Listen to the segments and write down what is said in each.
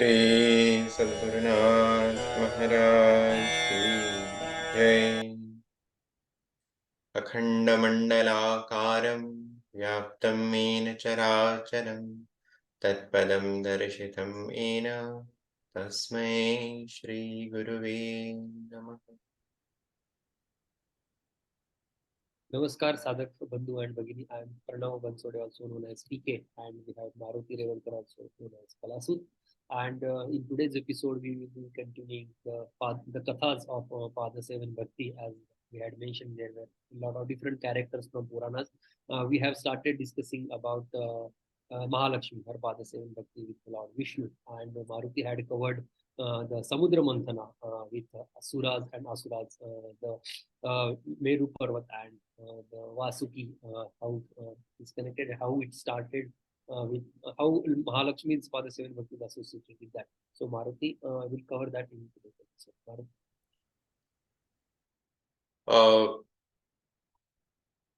श्री सद्गुरुनाथ महाराज की जय। अखंडमंडलाकारं व्याप्तं येन चराचरं तत्पदं दर्शितं येन तस्मै श्री गुरुवे नमः। Namaskar, Sadak Bandhu and Bagini. I am Pranav Bansode, also known as PK, and we have Maruti Revankar, also known as Kalasu. And in today's episode, we will be continuing the kathas of Pada Seven Bhakti. As we had mentioned, there were a lot of different characters from Puranas. We have started discussing about Mahalakshmi, her Pada Seven Bhakti with Lord Vishnu, and Maruti had covered the Samudra Manthana with Asuras and Asuras, the Meru Parvat and the Vasuki, how it's connected, how it started with how Mahalakshmi's Father Seven Bhakti is associated with that. So Maruti will cover that in today's episode. Maruti.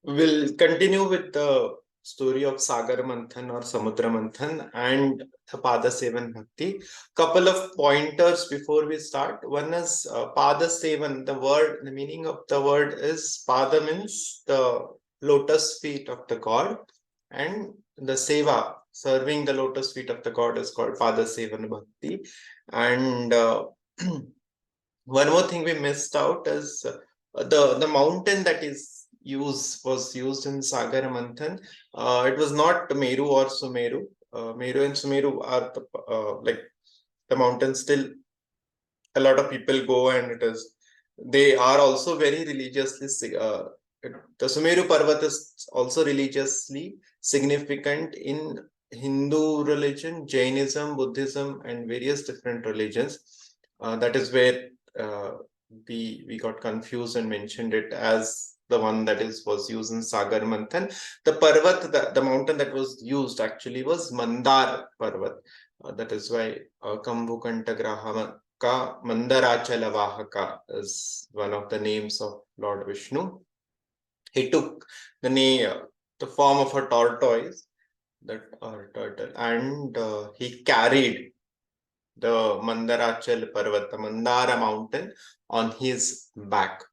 We'll continue with the story of Sagar Manthan or Samudra Manthan and the Pada Sevan Bhakti. Couple of pointers before we start. One is Pada Sevan. The meaning of the word is Pada means the lotus feet of the god, and the Seva, serving the lotus feet of the god, is called Pada Sevan Bhakti. And one more thing we missed out is the mountain that was used in Sagar Manthan. It was not Meru or Sumeru. Meru and Sumeru are like the mountains still a lot of people go, and they are also very religiously the Sumeru Parvat is also religiously significant in Hindu religion, Jainism, Buddhism, and various different religions. That is where we got confused and mentioned it as the one that was used in Sagar Manthan. The Parvat, the mountain that was used actually was Mandar Parvat. That is why Kambhukantagraha Ka Mandarachala is one of the names of Lord Vishnu. He took the form of a tortoise, turtle, and he carried the Mandarachal Parvat, the Mandara mountain, on his back.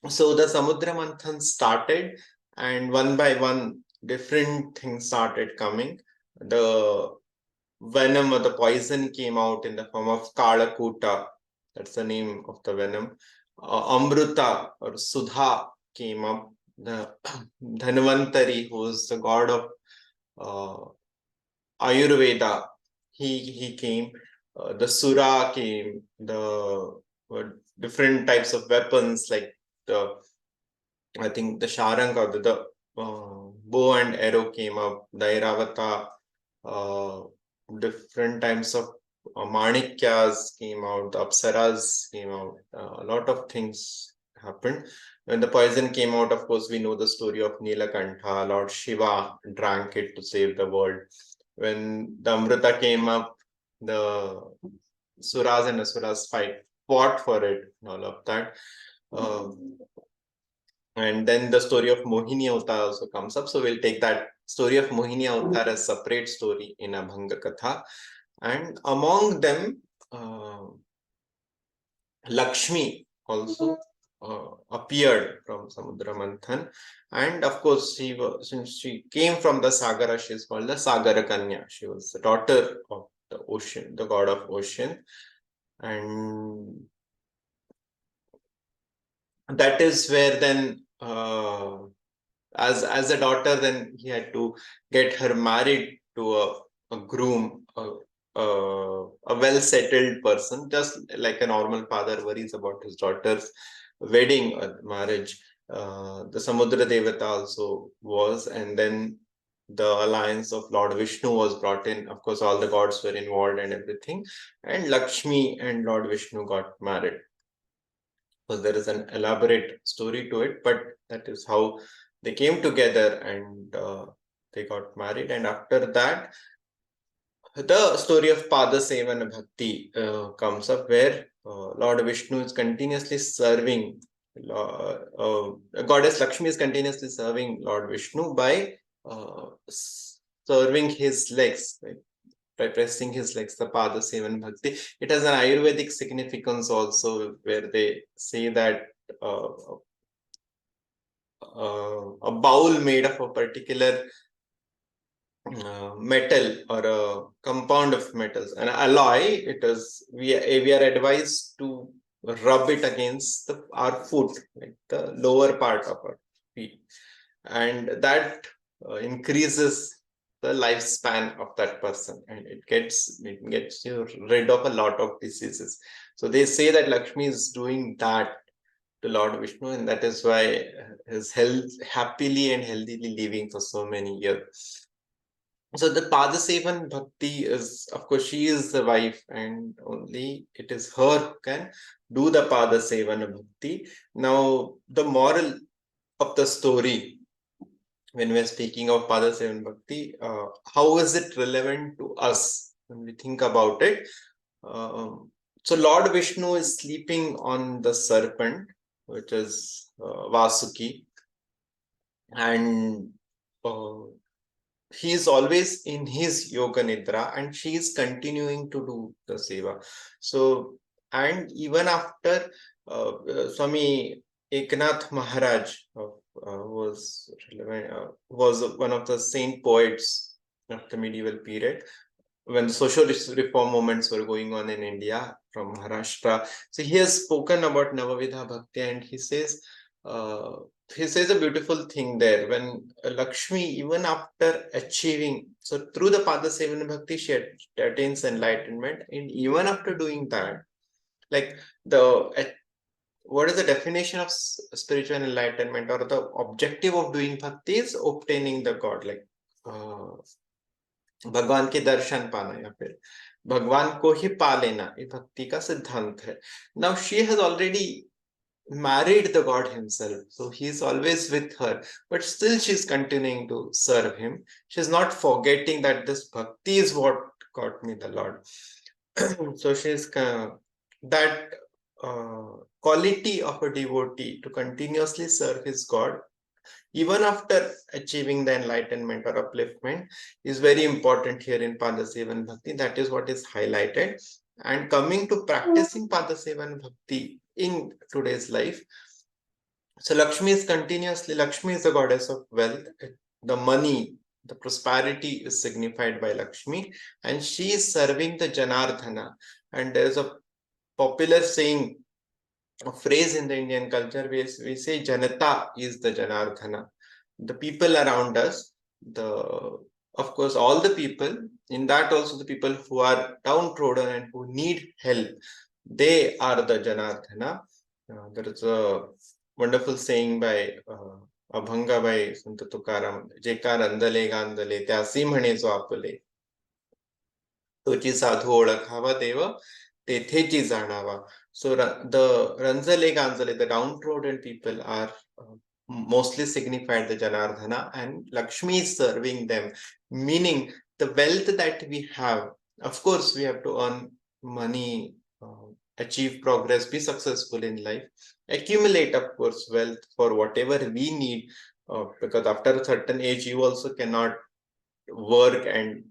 So the Samudra Manthan started, and one by one, different things started coming. The venom or the poison came out in the form of Kalakuta. That's the name of the venom. Amruta or Sudha came up. The Dhanvantari, who is the god of Ayurveda, he came. The Sura came. The different types of weapons like I think the Sharang or the bow and arrow came up. The Airavata, different types of Manikyas came out, the Apsaras came out, a lot of things happened. When the poison came out, of course, we know the story of Nilakantha. Lord Shiva drank it to save the world. When the Amrita came up, the Suras and Asuras fought for it, and all of that. And then the story of Mohini Avatar also comes up. So we'll take that story of Mohini Avatar as a separate story in Abhang Katha. And among them, Lakshmi also appeared from Samudra Manthan. And of course, since she came from the Sagara, she is called the Sagara Kanya. She was the daughter of the ocean, the god of ocean. And that is where then as a daughter, then he had to get her married to a groom, a well-settled person, just like a normal father worries about his daughter's wedding or marriage. The Samudra Devata also was, and then the alliance of Lord Vishnu was brought in. Of course, all the gods were involved and everything, and Lakshmi and Lord Vishnu got married. Because there is an elaborate story to it, but that is how they came together, and they got married. And after that, the story of Pada Sevana Bhakti comes up, where Lord Vishnu is continuously serving, Goddess Lakshmi is continuously serving Lord Vishnu by serving his legs. Right? by pressing his legs, the Pada Sevan Bhakti. It has an Ayurvedic significance also, where they say that a bowl made of a particular metal or a compound of metals, an alloy, it is, we are advised to rub it against our foot, like the lower part of our feet, and that increases the lifespan of that person, and it gets you rid of a lot of diseases. So they say that Lakshmi is doing that to Lord Vishnu, and that is why his health happily and healthily living for so many years. So the Padasevan Bhakti is, of course, she is the wife, and only it is her who can do the Padasevan Bhakti. Now, the moral of the story, when we are speaking of Padasevan Bhakti, how is it relevant to us when we think about it? So Lord Vishnu is sleeping on the serpent, which is Vasuki, and he is always in his yoga nidra, and she is continuing to do the seva. So, and even after Swami Eknath Maharaj was one of the saint poets of the medieval period, when the social reform movements were going on in India from Maharashtra. So he has spoken about Navavidha Bhakti, and uh, he says a beautiful thing there. When Lakshmi, even after achieving, so through the Padasevana Bhakti, she attains enlightenment, and even after doing that, like what is the definition of spiritual enlightenment, or the objective of doing bhakti is obtaining the God, like भगवान के दर्शन पाना या फिर भगवान को ही पा लेना, ये भक्ति का सिद्धांत है. Now she has already married the God himself, so he is always with her, but still she's continuing to serve him. She's not forgetting that this bhakti is what got me the Lord. So she's that quality of a devotee to continuously serve his God even after achieving the enlightenment or upliftment is very important here in Padasevan Bhakti. That is what is highlighted. And coming to practicing Padasevan Bhakti in today's life, so Lakshmi is the goddess of wealth. The money, the prosperity is signified by Lakshmi, and she is serving the Janardhana. And there's a popular saying, a phrase in the Indian culture, we say Janata is the Janardhana. The people around us, of course, all the people, in that also the people who are downtrodden and who need help, they are the Janardhana. There is a wonderful saying by Abhanga by Sant Tukaram, जे का रंदले गांदले त्यासी म्हणे जो आपले, तोची साधू ओळखावा देव तेथेची जाणावा. So the Ranzale Ganzale, the downtrodden people are mostly signified the Janardhana, and Lakshmi is serving them, meaning the wealth that we have. Of course, we have to earn money, achieve progress, be successful in life, accumulate, of course, wealth for whatever we need, because after a certain age, you also cannot work and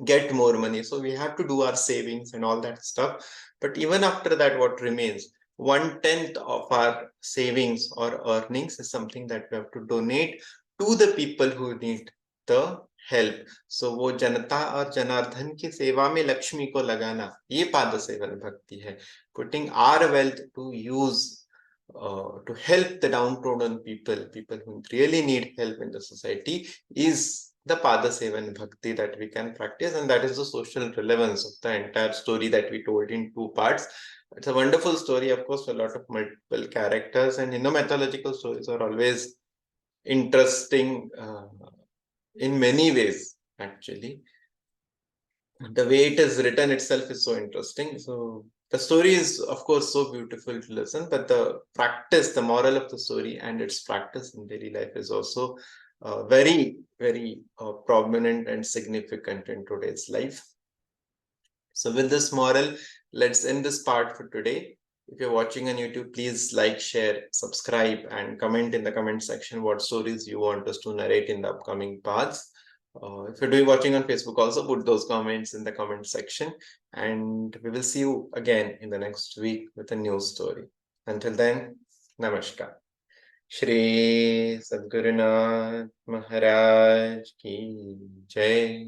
get more money. So we have to do our savings and all that stuff. But even after that, what remains? 1/10 of our savings or earnings is something that we have to donate to the people who need the help. So वो जनता और जनार्दन की सेवा में लक्ष्मी को लगाना, ये पाद seven भक्ति है. Putting our wealth to use to help the downtrodden people who really need help in the society, is the Padasevan Bhakti that we can practice, and that is the social relevance of the entire story that we told in 2 parts. It's a wonderful story, of course, a lot of multiple characters, and mythological stories are always interesting in many ways, actually. The way it is written itself is so interesting. So the story is, of course, so beautiful to listen, but the practice, the moral of the story and its practice in daily life is also very, very prominent and significant in today's life. So with this moral, let's end this part for today. If you're watching on YouTube, please like, share, subscribe, and comment in the comment section what stories you want us to narrate in the upcoming parts. If you're doing watching on Facebook, also put those comments in the comment section, and we will see you again in the next week with a new story. Until then, namaskar. Shri Sadgurunath Maharaj ki Jai.